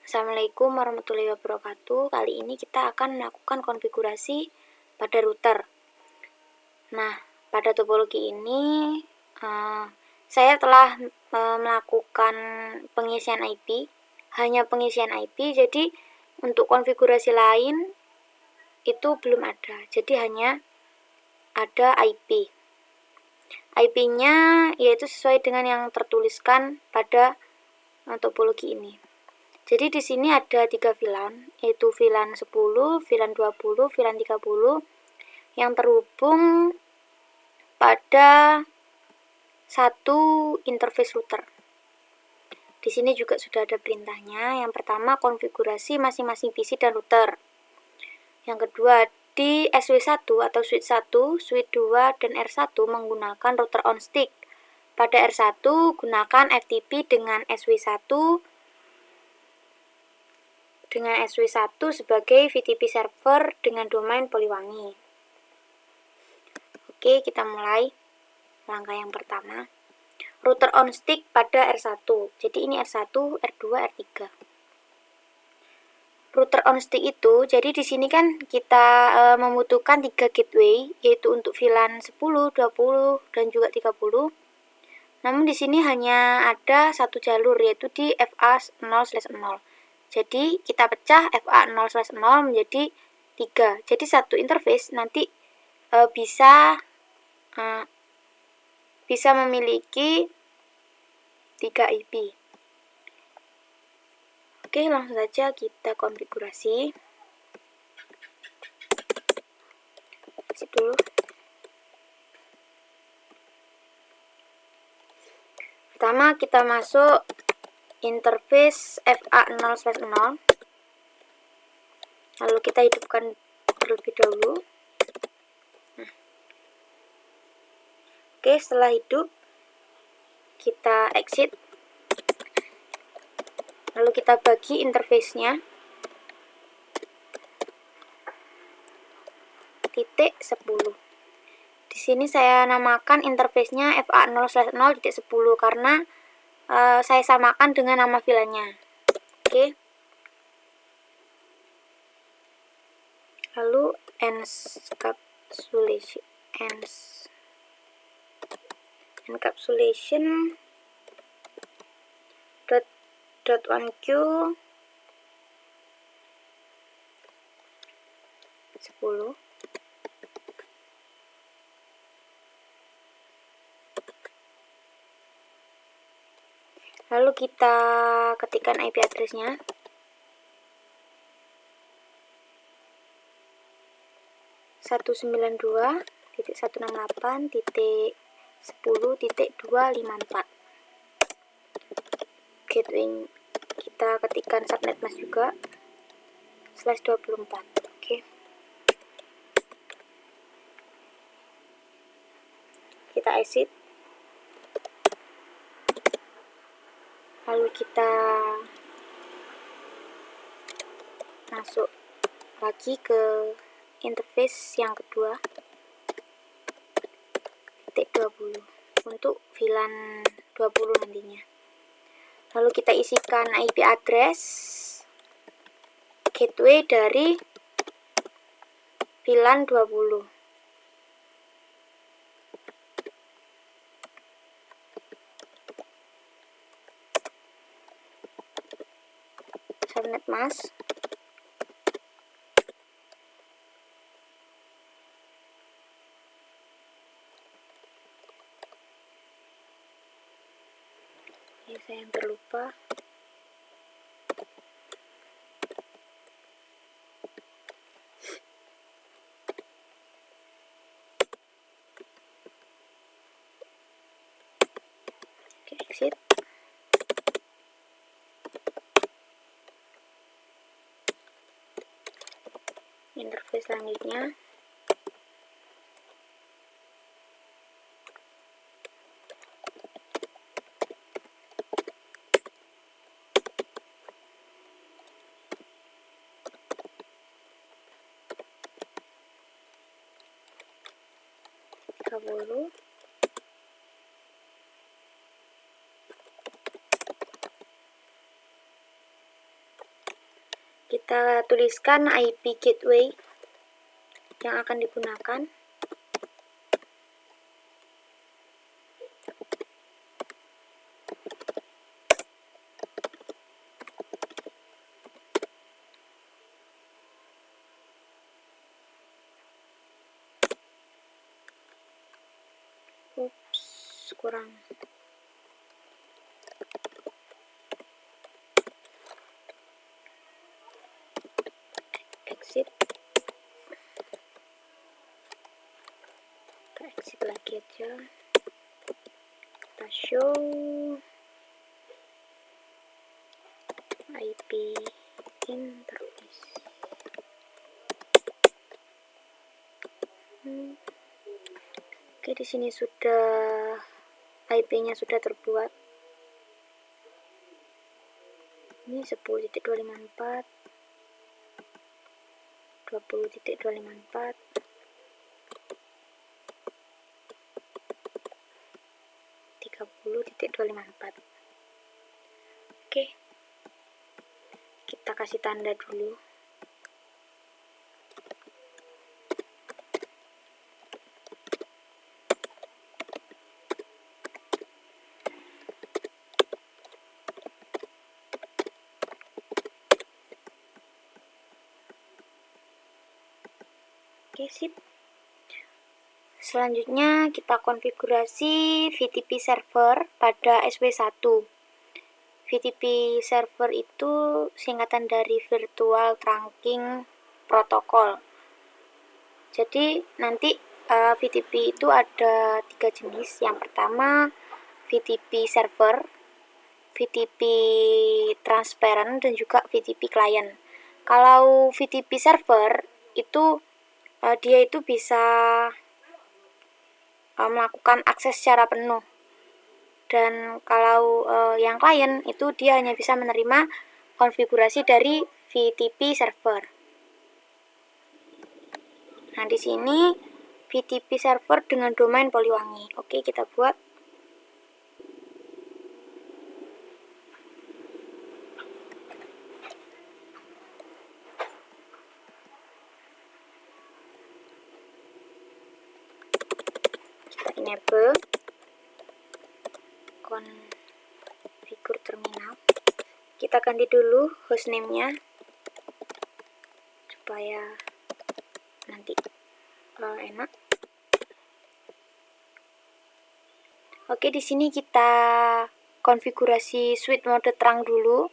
Assalamualaikum warahmatullahi wabarakatuh. Kali ini kita akan melakukan konfigurasi pada router. Nah, pada topologi ini saya telah melakukan pengisian IP, hanya pengisian IP. Jadi untuk konfigurasi lain itu belum ada. Jadi hanya ada IP. IP-nya yaitu sesuai dengan yang tertuliskan pada topologi ini. Jadi di sini ada 3 VLAN, yaitu VLAN 10, VLAN 20, VLAN 30 yang terhubung pada satu interface router. Di sini juga sudah ada perintahnya. Yang pertama, konfigurasi masing-masing PC dan router. Yang kedua, di SW1 atau switch 1, switch 2, dan R1 menggunakan router on stick. Pada R1 gunakan FTP dengan SW1 sebagai VTP server dengan domain Poliwangi. Oke, kita mulai. Langkah yang pertama, router on stick pada R1. Jadi ini R1, R2, R3. Router on stick itu, jadi di sini kan kita membutuhkan 3 gateway, yaitu untuk VLAN 10, 20, dan juga 30. Namun di sini hanya ada satu jalur, yaitu di FA0/0. Jadi kita pecah FA0/0 menjadi 3. Jadi satu interface nanti bisa memiliki 3 IP. Oke, langsung saja kita konfigurasi. Exit dulu. Pertama kita masuk interface FA0/0, lalu kita hidupkan terlebih dahulu. Oke, setelah hidup kita exit, lalu kita bagi interface-nya titik 10. Di sini saya namakan interface-nya FA0/0.10 karena saya samakan dengan nama VLAN-nya. Oke. Lalu encapsulation .1q 10. Lalu kita ketikkan IP address-nya. .192.168.10.254. Gateway kita ketikkan subnet mask juga /24. Oke. Kita exit. Lalu kita masuk lagi ke interface yang kedua, titik 20 untuk VLAN 20 nantinya. Lalu kita isikan IP address gateway dari VLAN 20. Subnet mask. Saya yang terlupa. Oke, exit. Interface selanjutnya. Kabulu. Kita tuliskan IP gateway yang akan digunakan. Ups, kurang. Exit. Kita exit lagi aja. Kita show IP interface. Oke, di sini sudah IP-nya sudah terbuat. Ini 10.254, 20.254, 30.254. Oke, kita kasih tanda dulu. Oke, sip. Selanjutnya kita konfigurasi VTP server pada SW1. VTP server itu singkatan dari Virtual Trunking Protocol. Jadi nanti VTP itu ada 3 jenis. Yang pertama VTP server, VTP transparent, dan juga VTP client. Kalau VTP server itu dia itu bisa melakukan akses secara penuh, dan kalau yang klien itu dia hanya bisa menerima konfigurasi dari VTP server. Nah, di sini VTP server dengan domain Poliwangi. Oke, kita buat. Kita enable konfigur terminal. Kita ganti dulu hostname-nya supaya nanti enak. Oke, di sini kita konfigurasi switch mode terang dulu.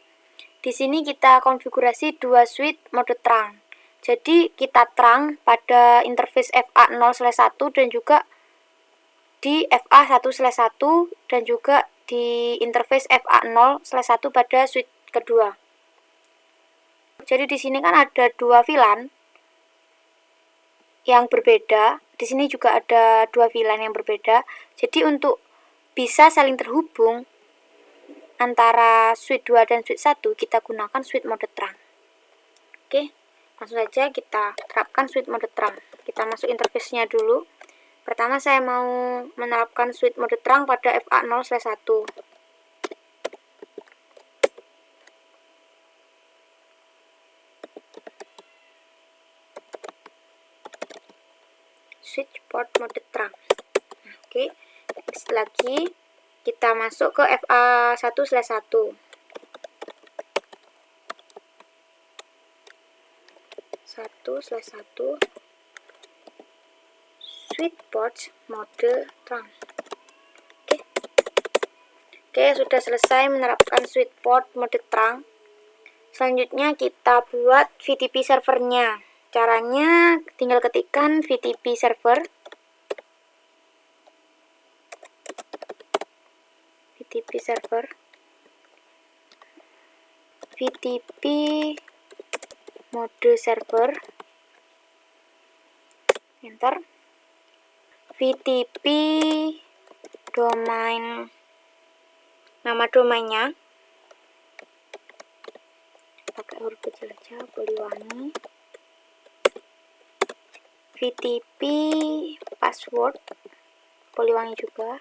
Di sini kita konfigurasi 2 switch mode terang. Jadi kita terang pada interface FA0/1 dan juga di FA1/1 dan juga di interface FA0/1 pada switch kedua. Jadi di sini kan ada 2 VLAN yang berbeda. Di sini juga ada 2 VLAN yang berbeda. Jadi untuk bisa saling terhubung antara switch 2 dan switch 1, kita gunakan switch mode terang. Oke, langsung saja kita terapkan switch mode terang. Kita masuk interface-nya dulu. Pertama saya mau menerapkan switch mode terang pada FA0/1. Switch port mode terang. Nah, oke, next lagi kita masuk ke FA1/1. 1/1 switch port mode terang. Oke, sudah selesai menerapkan switch port mode terang. Selanjutnya kita buat VTP servernya. Caranya tinggal ketikkan VTP server. VTP server. VTP mode server. Enter. VTP domain, nama domainnya pakai huruf kecil aja, Poliwangi. VTP password Poliwangi juga.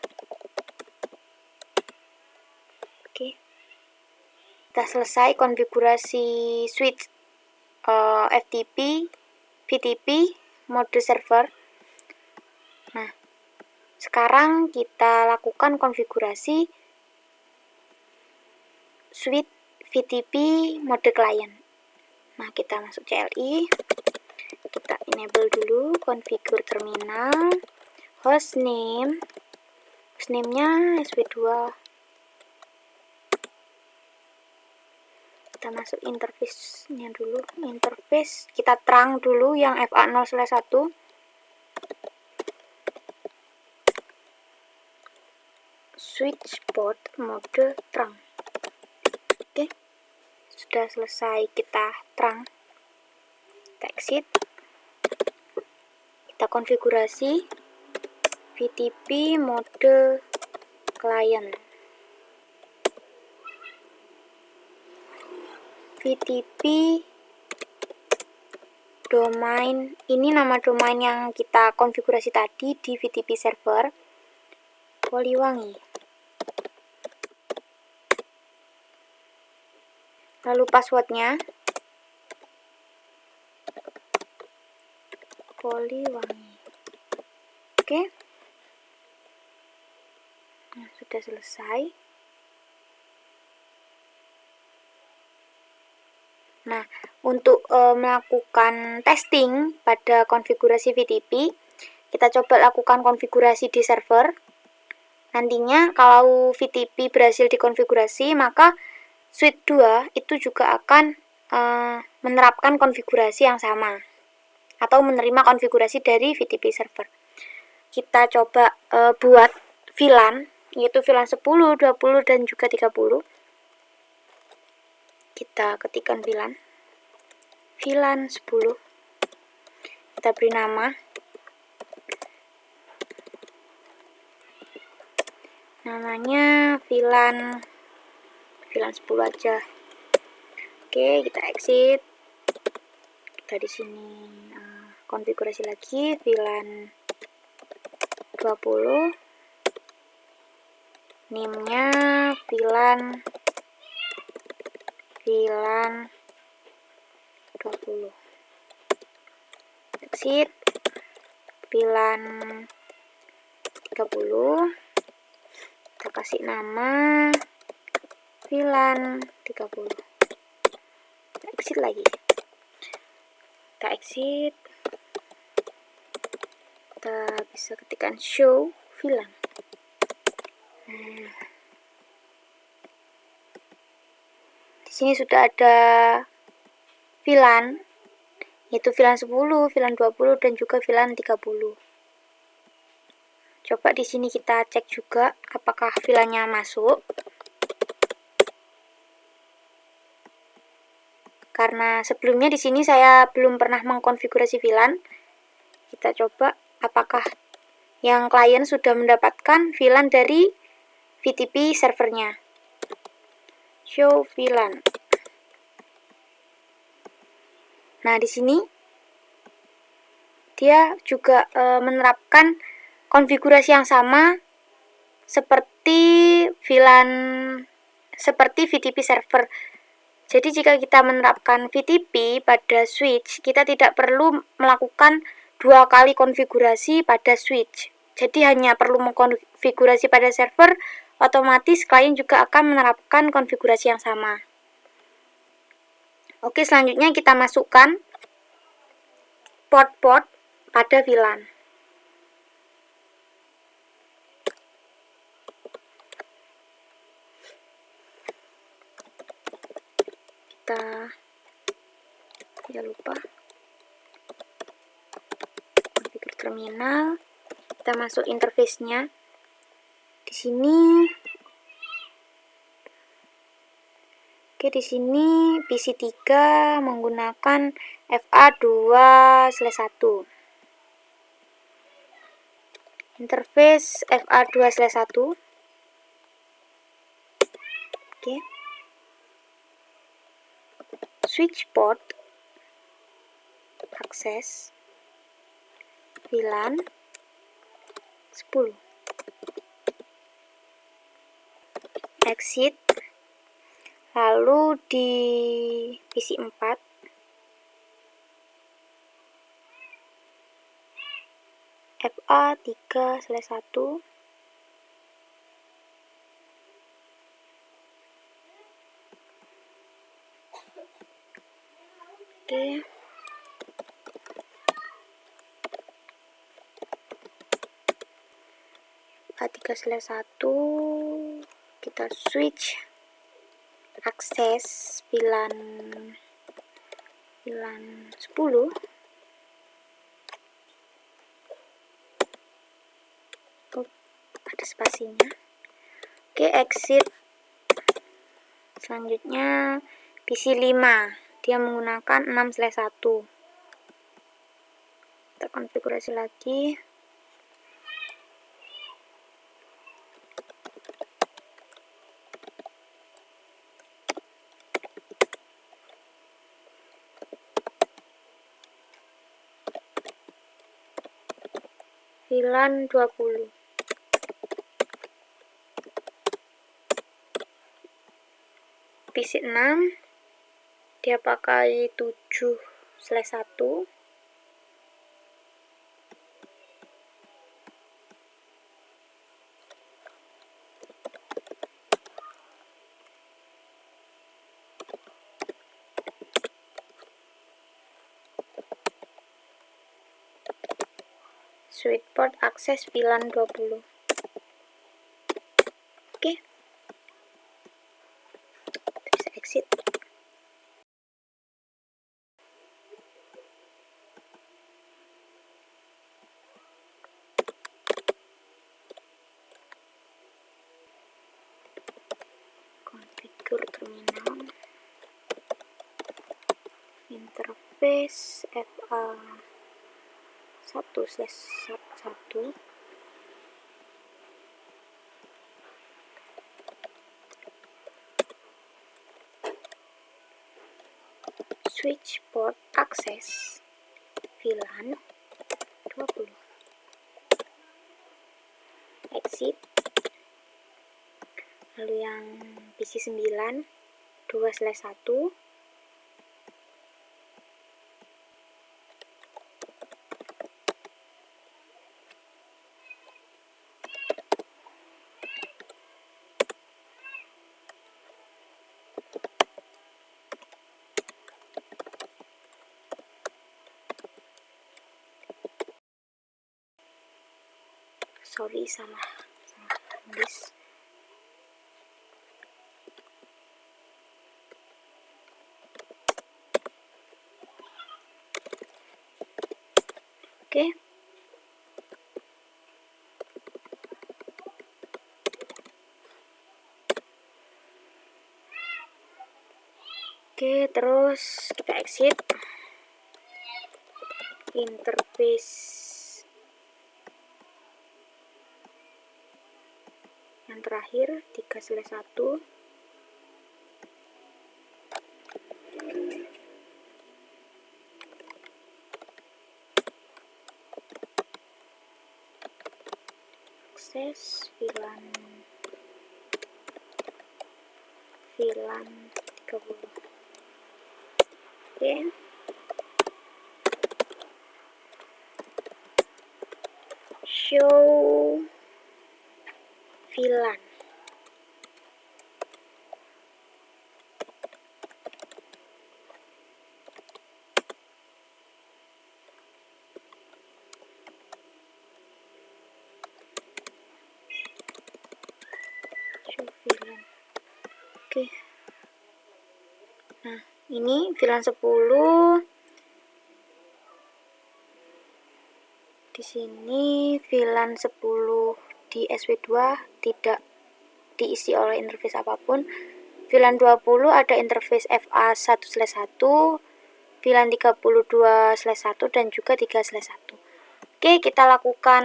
Oke, kita selesai konfigurasi switch FTP, VTP, mode server. Nah, sekarang kita lakukan konfigurasi switch VTP mode client. Nah, kita masuk CLI, kita enable dulu configure terminal, hostname, hostname-nya sw2. Kita masuk interface-nya dulu, interface kita terang dulu yang FA0/1. Switch port mode terang. Oke, sudah selesai kita terang. Kita exit. Kita konfigurasi VTP mode client. VTP domain, ini nama domain yang kita konfigurasi tadi di VTP server, Poliwangi. Lalu passwordnya Poliwangi. Oke, nah, sudah selesai. Nah, untuk melakukan testing pada konfigurasi VTP, kita coba lakukan konfigurasi di server. Nantinya kalau VTP berhasil dikonfigurasi, maka switch 2 itu juga akan menerapkan konfigurasi yang sama atau menerima konfigurasi dari VTP server. Kita coba buat VLAN, yaitu VLAN 10, 20, dan juga 30. Kita ketikkan VLAN 10. Kita beri nama. Namanya VLAN 10 aja. Oke, kita exit. Kita di sini konfigurasi lagi VLAN 20. Name-nya VLAN 20. Exit. VLAN 30. Kita kasih nama VLAN 30. Kita exit lagi. Kita exit. Kita bisa ketikkan show VLAN. Di sini sudah ada VLAN, yaitu VLAN 10, VLAN 20, dan juga VLAN 30. Coba di sini kita cek juga apakah VLAN-nya masuk. Karena sebelumnya di sini saya belum pernah mengkonfigurasi VLAN. Kita coba apakah yang klien sudah mendapatkan VLAN dari VTP servernya. Show VLAN. Nah, di sini dia juga menerapkan konfigurasi yang sama seperti VTP server. Jadi jika kita menerapkan VTP pada switch, kita tidak perlu melakukan 2 kali konfigurasi pada switch. Jadi hanya perlu mengkonfigurasi pada server, otomatis klien juga akan menerapkan konfigurasi yang sama. Oke, selanjutnya kita masukkan port-port pada VLAN. Tidak lupa konfigure terminal. Kita masuk interface-nya. Di sini di sini PC3 menggunakan FA2/1. Interface FA2/1. Oke. Switch port, akses VLAN 10. Exit. Lalu di PC 4 FA 3/1. Oke. FA 3/1, kita switch akses VLAN 10. Ada spasinya. Oke, exit. Selanjutnya PC 5, dia menggunakan 6/1. Kita konfigurasi lagi. VLAN 20. PC 6, dia pakai 7/1. Switch port akses VLAN 20. Oke. Bisa exit. Konfigur terminal. Interface FA 1/1. Switch port akses VLAN 20. Exit. Lalu yang PC 9 2/1. Sorry, salah tulis. Oke. Oke, terus kita exit. Interface yang terakhir 3/1. Akses VLAN 30. Oke. Show VLAN. Oke. Nah, ini VLAN 10. Di sini VLAN 10 di SW2 tidak diisi oleh interface apapun. VLAN 20 ada interface FA 1/1, VLAN 32/1 dan juga 3/1. Oke, kita lakukan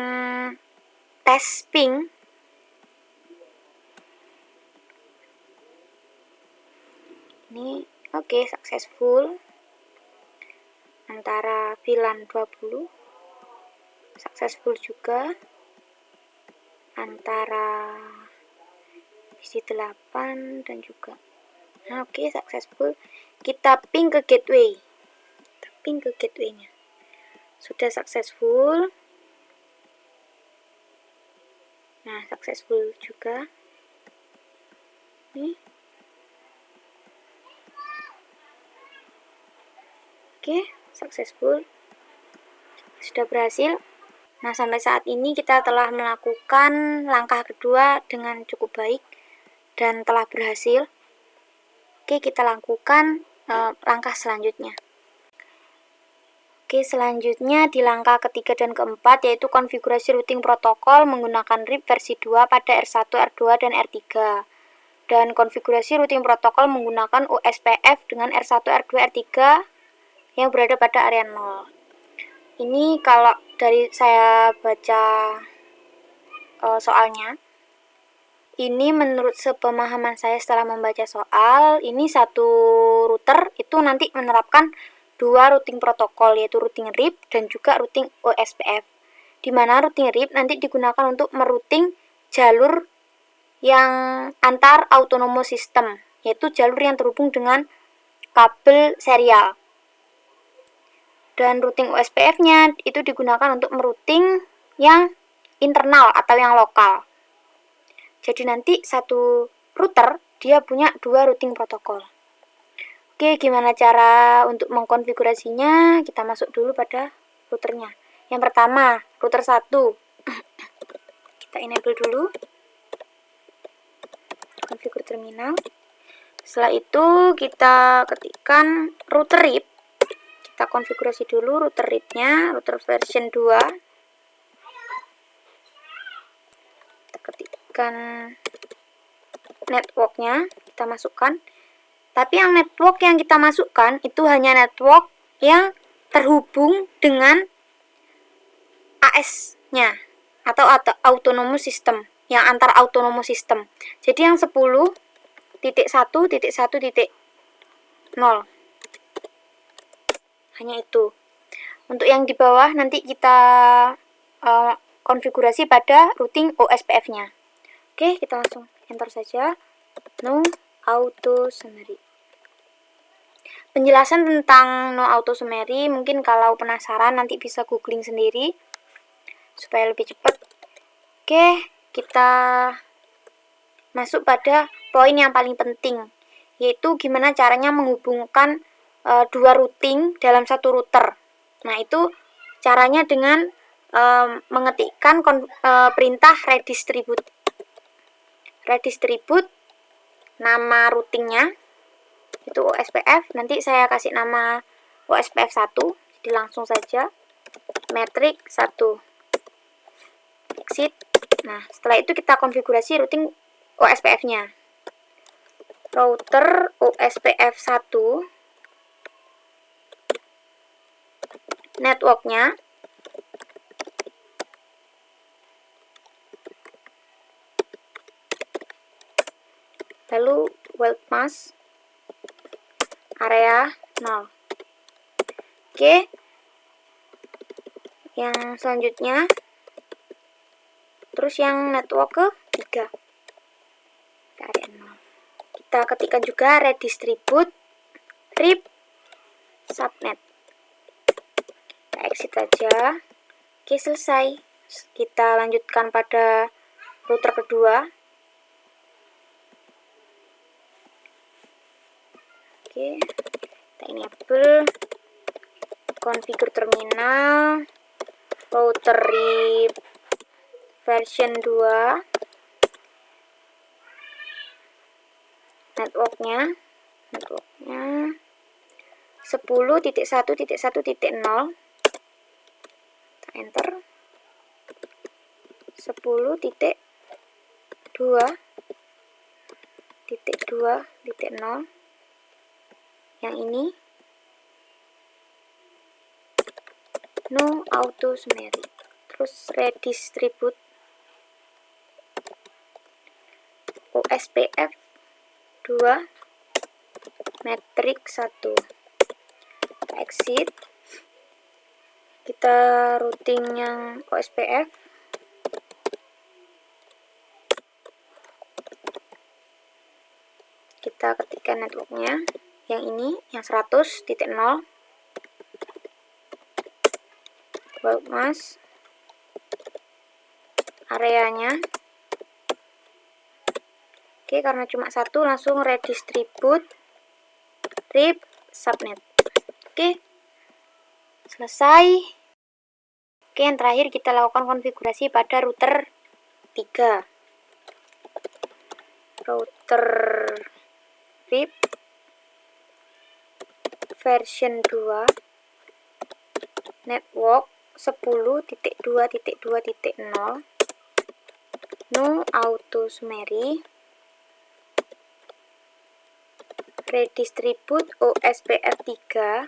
tes ping. Ini oke, successful. Antara VLAN 20 successful juga. Antara PC 8 dan juga. Nah, oke, successful. Kita ping ke gateway. Kita ping ke gateway-nya. Sudah successful. Nah, successful juga. Nih. Oke, successful. Sudah berhasil. Nah, sampai saat ini kita telah melakukan langkah kedua dengan cukup baik dan telah berhasil. Oke, kita lakukan langkah selanjutnya. Oke, selanjutnya di langkah ketiga dan keempat yaitu konfigurasi routing protokol menggunakan RIP versi 2 pada R1, R2, dan R3. Dan konfigurasi routing protokol menggunakan USPF dengan R1, R2, R3 yang berada pada area 0. Ini kalau dari saya baca soalnya, ini menurut sepemahaman saya setelah membaca soal, ini satu router itu nanti menerapkan dua routing protokol, yaitu routing RIP dan juga routing OSPF. Di mana routing RIP nanti digunakan untuk merouting jalur yang antar autonomous system, yaitu jalur yang terhubung dengan kabel serial. Dan routing OSPF-nya itu digunakan untuk merouting yang internal atau yang lokal. Jadi nanti satu router dia punya dua routing protokol. Oke, gimana cara untuk mengkonfigurasinya? Kita masuk dulu pada routernya. Yang pertama, router 1. Kita enable dulu. Konfigur terminal. Setelah itu kita ketikkan router RIP. Kita konfigurasi dulu router RIP-nya, router version 2. Kita ketikkan network-nya, kita masukkan. Tapi yang network yang kita masukkan itu hanya network yang terhubung dengan AS-nya atau autonomous system, yang antar autonomous system. Jadi yang 10.1.1.0 hanya itu. Untuk yang di bawah nanti kita konfigurasi pada routing OSPF-nya. Oke, kita langsung enter saja. No auto summary. Penjelasan tentang no auto summary mungkin kalau penasaran nanti bisa googling sendiri supaya lebih cepat. Oke, kita masuk pada poin yang paling penting, yaitu gimana caranya menghubungkan dua routing dalam satu router. Nah, itu caranya dengan mengetikkan perintah redistribute. Redistribute nama routingnya itu OSPF, nanti saya kasih nama OSPF 1, jadi langsung saja metric 1 exit. Nah, setelah itu kita konfigurasi routing OSPF-nya. Router OSPF 1 network-nya lalu world mask area 0. Oke. Yang selanjutnya terus yang network ke 3 area 0. Kita ketikkan juga redistribute RIP subnet. Kita exit aja. Oke, selesai. Kita lanjutkan pada router kedua. Oke, kita enable konfigur terminal router RIP version 2 networknya 10.1.1.0. kita enter 10.2.2.0 yang ini no auto summary. Terus redistribute OSPF 2 metric 1. Kita exit. Kita routing yang OSPF. Kita ketikkan networknya yang ini, yang 100.0 world mask areanya Oke, karena cuma satu, langsung redistribute RIP subnet. Oke, selesai. Oke, yang terakhir kita lakukan konfigurasi pada router 3. Router RIP version 2 network 10.2.2.0 no auto summary redistribute OSPF 3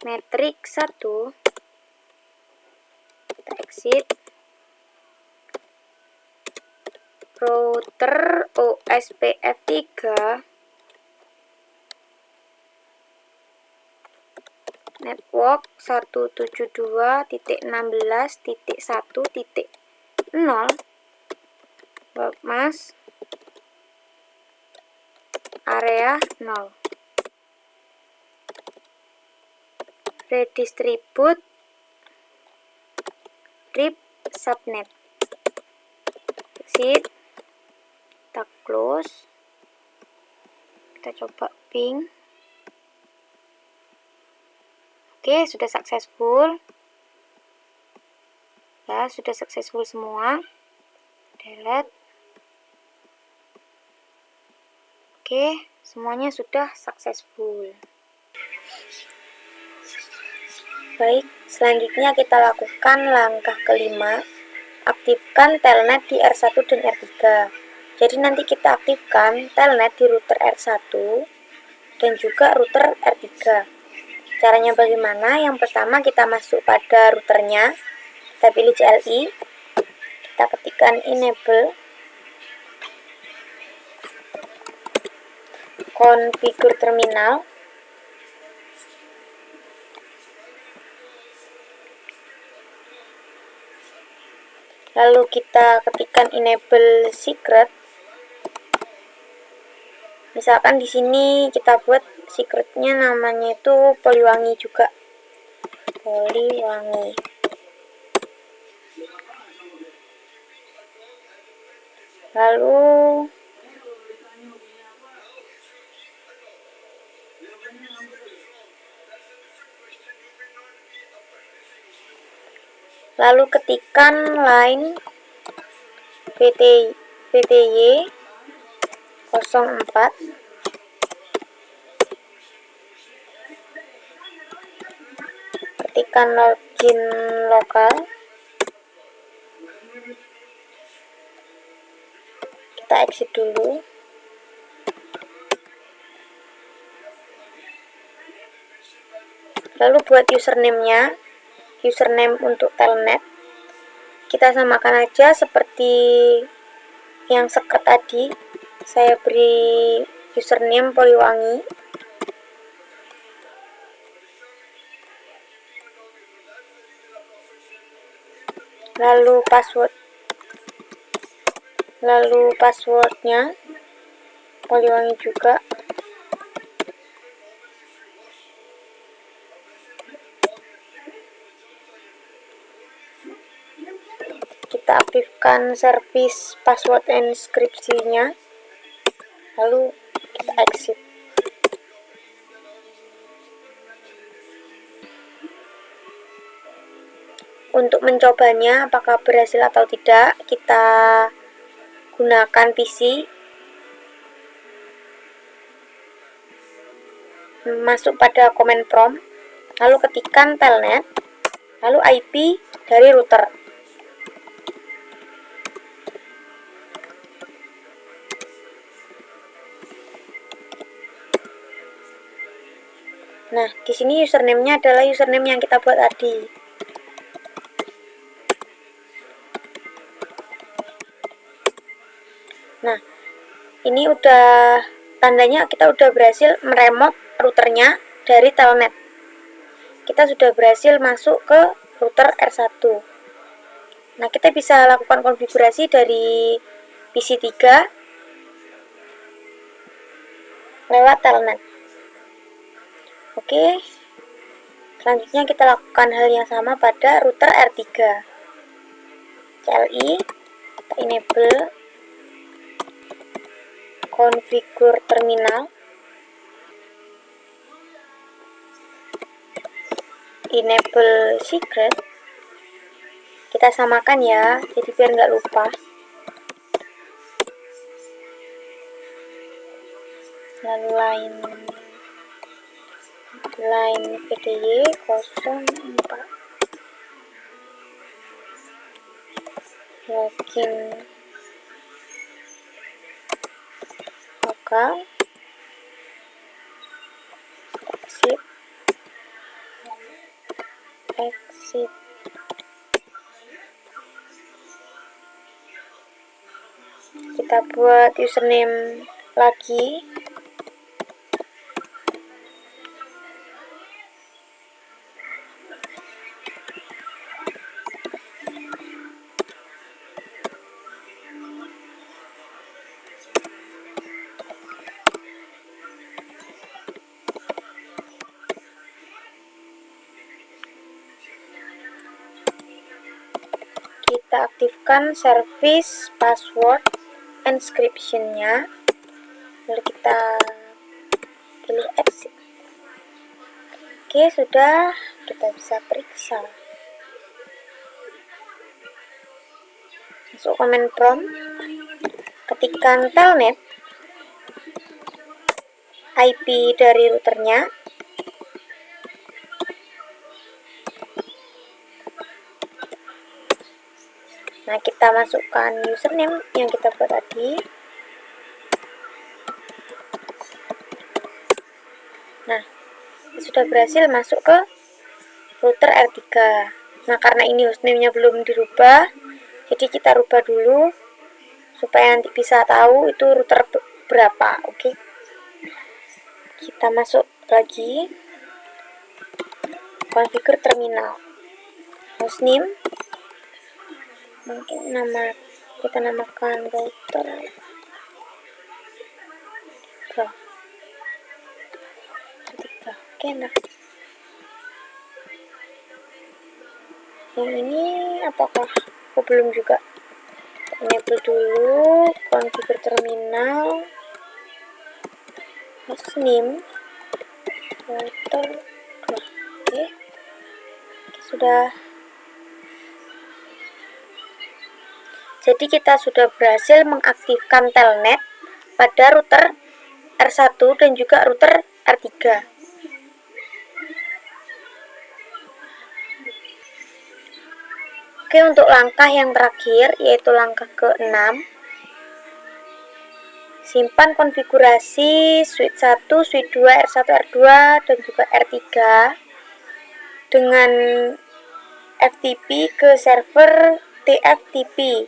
matrix 1. Kita exit. Router OSPF 3 network 172.16.1.0 world mask area 0. Redistribute RIP subnet. Exit. Kita close. Kita coba ping. Oke, sudah successful. Ya, sudah successful semua. Delete. Oke, semuanya sudah successful. Baik, selanjutnya kita lakukan langkah kelima, aktifkan telnet di R1 dan R3. Jadi nanti kita aktifkan telnet di router R1 dan juga router R3. Caranya bagaimana? Yang pertama kita masuk pada routernya, kita pilih CLI, kita ketikkan enable, configure terminal, lalu kita ketikkan enable secret. Misalkan di sini kita buat secretnya namanya itu Poliwangi juga, Poliwangi. Lalu ketikkan line VTY 04, ketikkan login lokal, kita exit dulu. Lalu buat username-nya, username untuk telnet kita samakan aja seperti yang secret tadi. Saya beri username Poliwangi. Lalu passwordnya Poliwangi juga. Kita aktifkan service password inskripsinya, lalu kita exit. Untuk mencobanya apakah berhasil atau tidak, kita gunakan PC, masuk pada command prompt, lalu ketikkan telnet, lalu IP dari router. Nah, di sini username-nya adalah username yang kita buat tadi. Nah, ini udah tandanya kita udah berhasil meremote routernya dari telnet. Kita sudah berhasil masuk ke router R1. Nah, kita bisa lakukan konfigurasi dari PC 3 lewat telnet. Oke, selanjutnya kita lakukan hal yang sama pada router R3. CLI, kita enable, konfigur terminal, enable secret, kita samakan ya, jadi biar nggak lupa. Lalu line PDY 04 login lokal, exit kita buat username lagi, kita aktifkan service password encryption-nya, lalu kita pilih exit. Oke, sudah, kita bisa periksa. Masuk command prompt, ketikkan telnet, IP dari routernya, nah kita masukkan username yang kita buat tadi. Nah, sudah berhasil masuk ke router R3. Nah, karena ini hostname-nya belum dirubah, jadi kita rubah dulu supaya nanti bisa tahu itu router berapa. Oke. Kita masuk lagi, konfigur terminal, hostname, mungkin kita namakan router. Oke, nah yang ini apakah belum juga? Enable dulu konfigur terminal, hostname, router. Oke, sudah. Jadi kita sudah berhasil mengaktifkan telnet pada router R1 dan juga router R3. Oke, untuk langkah yang terakhir, yaitu langkah ke-6, simpan konfigurasi switch 1, switch 2, R1, R2, dan juga R3 dengan FTP ke server TFTP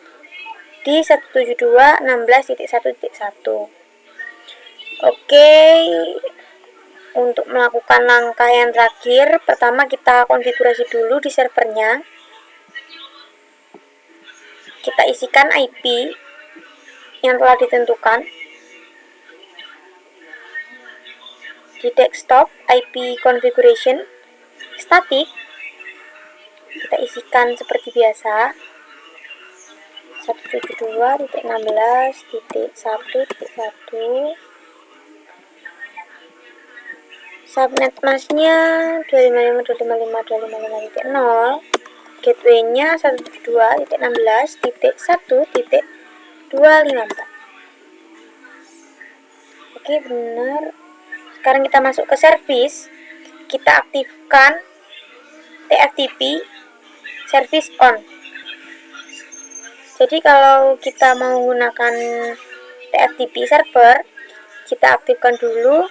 di 172.16.1.1. Oke, untuk melakukan langkah yang terakhir, pertama kita konfigurasi dulu di servernya. Kita isikan IP yang telah ditentukan di desktop, IP configuration static. Kita isikan seperti biasa, 172.16.1.1. Subnet masknya 255.255.255.0. Gateway-nya 172.16.1.254. Oke, benar. Sekarang kita masuk ke service. Kita aktifkan TFTP service on. Jadi kalau kita mau menggunakan TFTP server, kita aktifkan dulu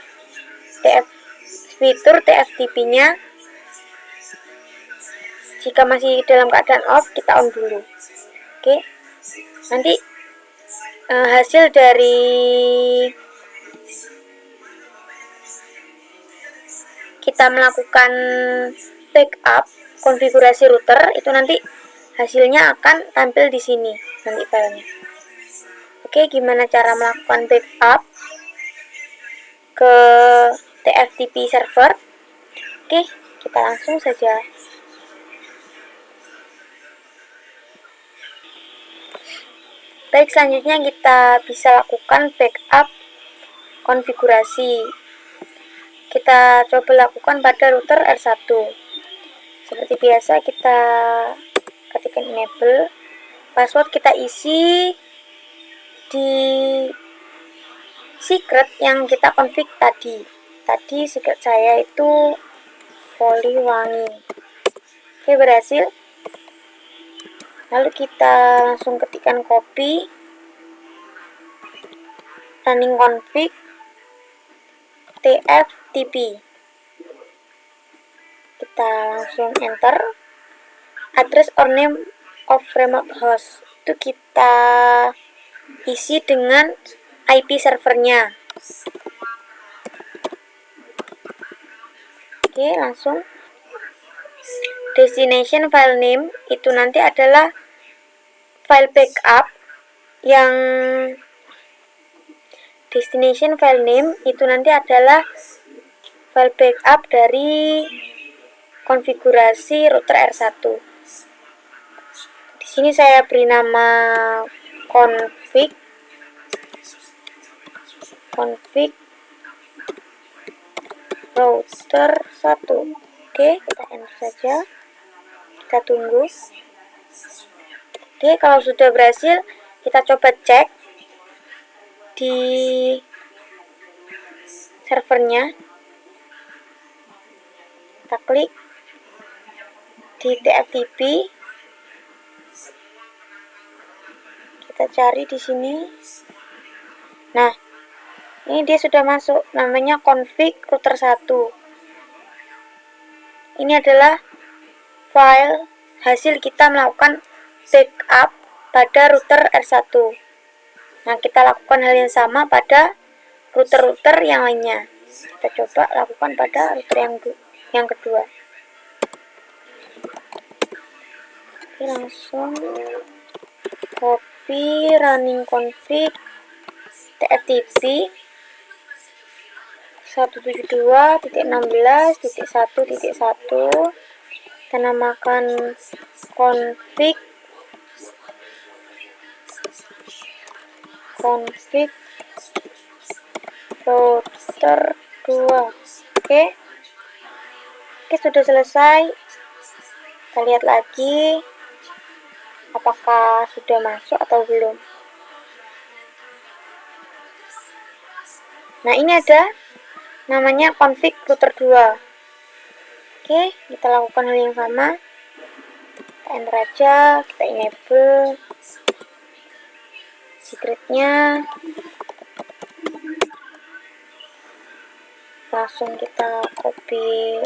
fitur TFTP-nya. Jika masih dalam keadaan off, kita on dulu. Oke. Nanti hasil dari kita melakukan backup konfigurasi router itu nanti hasilnya akan tampil di sini nanti filenya. Oke, gimana cara melakukan backup ke TFTP server? Oke, kita langsung saja. Baik, selanjutnya kita bisa lakukan backup konfigurasi. Kita coba lakukan pada router R1. Seperti biasa kita ketikkan enable, password kita isi di secret yang kita config tadi. Tadi secret saya itu Poliwangi. Oke, berhasil. Lalu kita langsung ketikkan copy running config tftp. Kita langsung enter. Address or name of remote host itu kita isi dengan IP servernya. Oke, langsung. Destination file name itu nanti adalah file backup yang destination file name itu nanti adalah file backup dari konfigurasi router R1. Di sini saya beri nama config router 1. Oke, kita enter saja. Kita tunggu. Oke, kalau sudah berhasil, kita coba cek di servernya. Kita klik di TFTP. Kita cari di sini. Nah, ini dia sudah masuk, namanya config router 1. Ini adalah file hasil kita melakukan backup pada router R1. Nah, kita lakukan hal yang sama pada router-router yang lainnya. Kita coba lakukan pada router yang kedua. Oke, langsung copy running config tftp 172.16.1.1. kita namakan config router 2. Oke, sudah selesai. Kita lihat lagi apakah sudah masuk atau belum. Nah, ini ada namanya config router 2. Oke, kita lakukan hal yang sama. Kita enter aja, kita enable secretnya. Langsung kita copy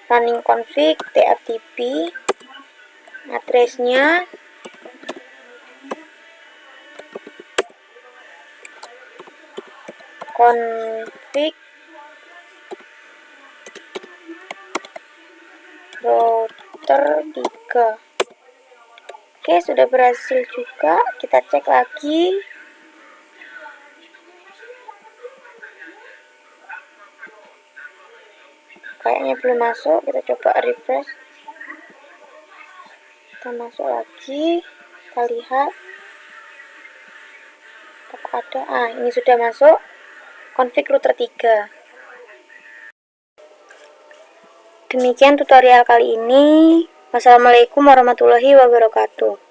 running config tftp, addressnya, config router 3. Oke, sudah berhasil juga. Kita cek lagi. Kayaknya belum masuk. Kita coba refresh. Kita masuk lagi. Kita lihat apakah ada. Ini sudah masuk config router 3. Demikian tutorial kali ini. Wassalamualaikum warahmatullahi wabarakatuh.